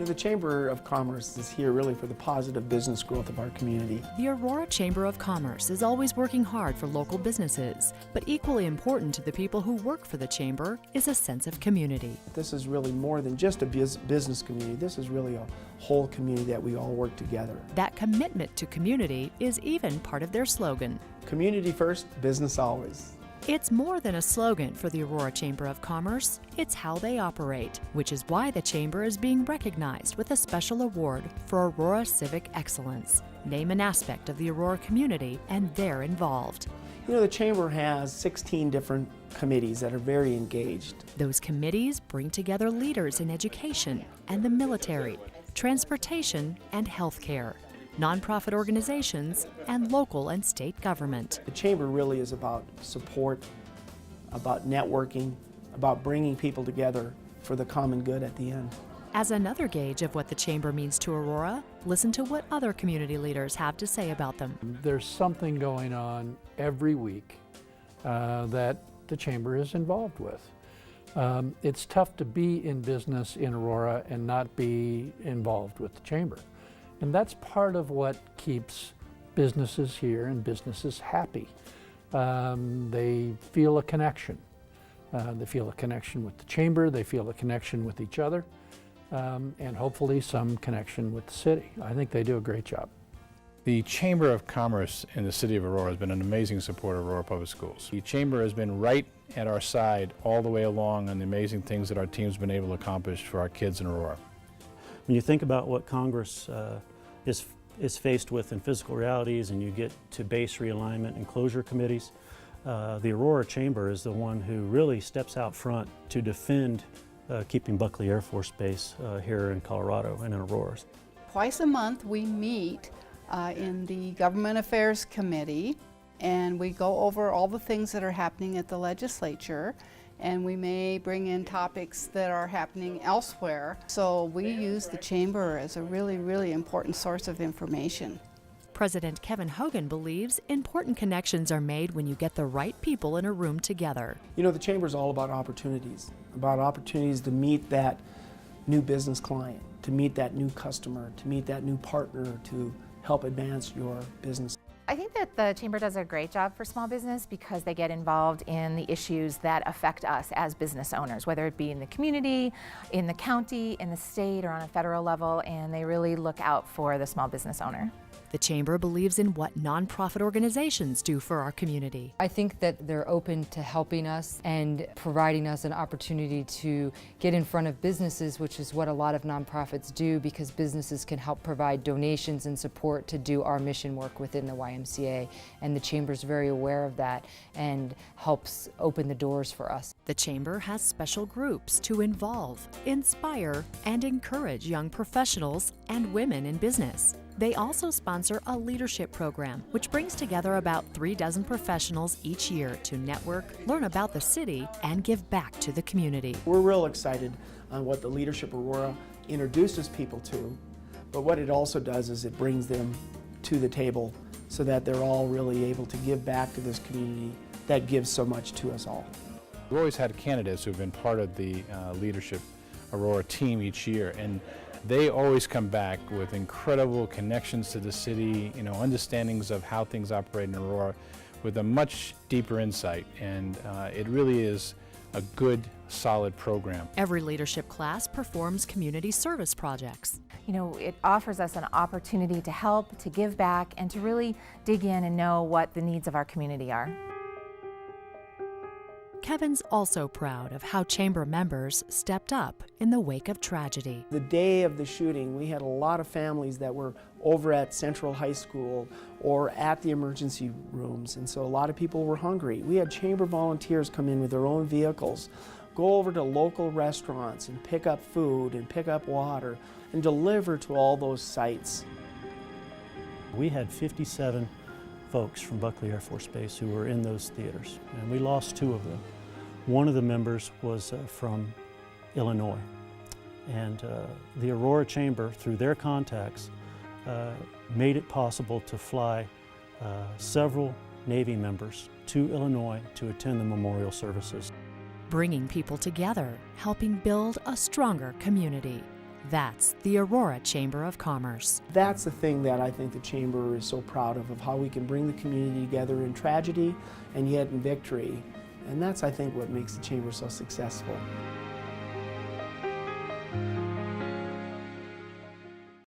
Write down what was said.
The Chamber of Commerce is here really for the positive business growth of our community. The Aurora Chamber of Commerce is always working hard for local businesses, but equally important to the people who work for the Chamber is a sense of community. This is really more than just a business community. This is really a whole community that we all work together. That commitment to community is even part of their slogan. Community first, business always. It's more than a slogan for the Aurora Chamber of Commerce, it's how they operate, which is why the Chamber is being recognized with a special award for Aurora Civic Excellence. Name an aspect of the Aurora community and they're involved. The Chamber has 16 different committees that are very engaged. Those committees bring together leaders in education and the military, transportation and healthcare, nonprofit organizations, and local and state government. The Chamber really is about support, about networking, about bringing people together for the common good at the end. As another gauge of what the Chamber means to Aurora, listen to what other community leaders have to say about them. There's something going on every week that the Chamber is involved with. It's tough to be in business in Aurora and not be involved with the Chamber. And that's part of what keeps businesses here and businesses happy. They feel a connection. They feel a connection with the Chamber, they feel a connection with each other, and hopefully some connection with the city. I think they do a great job. The Chamber of Commerce in the City of Aurora has been an amazing supporter of Aurora Public Schools. The Chamber has been right at our side all the way along on the amazing things that our team's been able to accomplish for our kids in Aurora. When you think about what Congress is faced with in physical realities and you get to base realignment and closure committees, the Aurora Chamber is the one who really steps out front to defend keeping Buckley Air Force Base here in Colorado and in Aurora. Twice a month we meet in the Government Affairs Committee and we go over all the things that are happening at the legislature, and we may bring in topics that are happening elsewhere. So we use the Chamber as a really, really important source of information. President Kevin Hogan believes important connections are made when you get the right people in a room together. The Chamber is all about opportunities to meet that new business client, to meet that new customer, to meet that new partner, to help advance your business. I think that the Chamber does a great job for small business because they get involved in the issues that affect us as business owners, whether it be in the community, in the county, in the state, or on a federal level, and they really look out for the small business owner. The Chamber believes in what nonprofit organizations do for our community. I think that they're open to helping us and providing us an opportunity to get in front of businesses, which is what a lot of nonprofits do, because businesses can help provide donations and support to do our mission work within the YMCA. And the Chamber's very aware of that and helps open the doors for us. The Chamber has special groups to involve, inspire, and encourage young professionals and women in business. They also sponsor a leadership program, which brings together about 36 professionals each year to network, learn about the city, and give back to the community. We're real excited on what the Leadership Aurora introduces people to, but what it also does is it brings them to the table so that they're all really able to give back to this community that gives so much to us all. We've always had candidates who've been part of the Leadership Aurora team each year, and they always come back with incredible connections to the city, understandings of how things operate in Aurora with a much deeper insight, and it really is a good, solid program. Every leadership class performs community service projects. It offers us an opportunity to help, to give back, and to really dig in and know what the needs of our community are. Kevin's also proud of how Chamber members stepped up in the wake of tragedy. The day of the shooting, we had a lot of families that were over at Central High School or at the emergency rooms, and so a lot of people were hungry. We had Chamber volunteers come in with their own vehicles, go over to local restaurants and pick up food and pick up water and deliver to all those sites. We had 57 folks from Buckley Air Force Base who were in those theaters, and we lost 2 of them. One of the members was from Illinois, and the Aurora Chamber, through their contacts, made it possible to fly several Navy members to Illinois to attend the memorial services. Bringing people together, helping build a stronger community. That's the Aurora Chamber of Commerce. That's the thing that I think the Chamber is so proud of how we can bring the community together in tragedy and yet in victory. And that's, I think, what makes the Chamber so successful.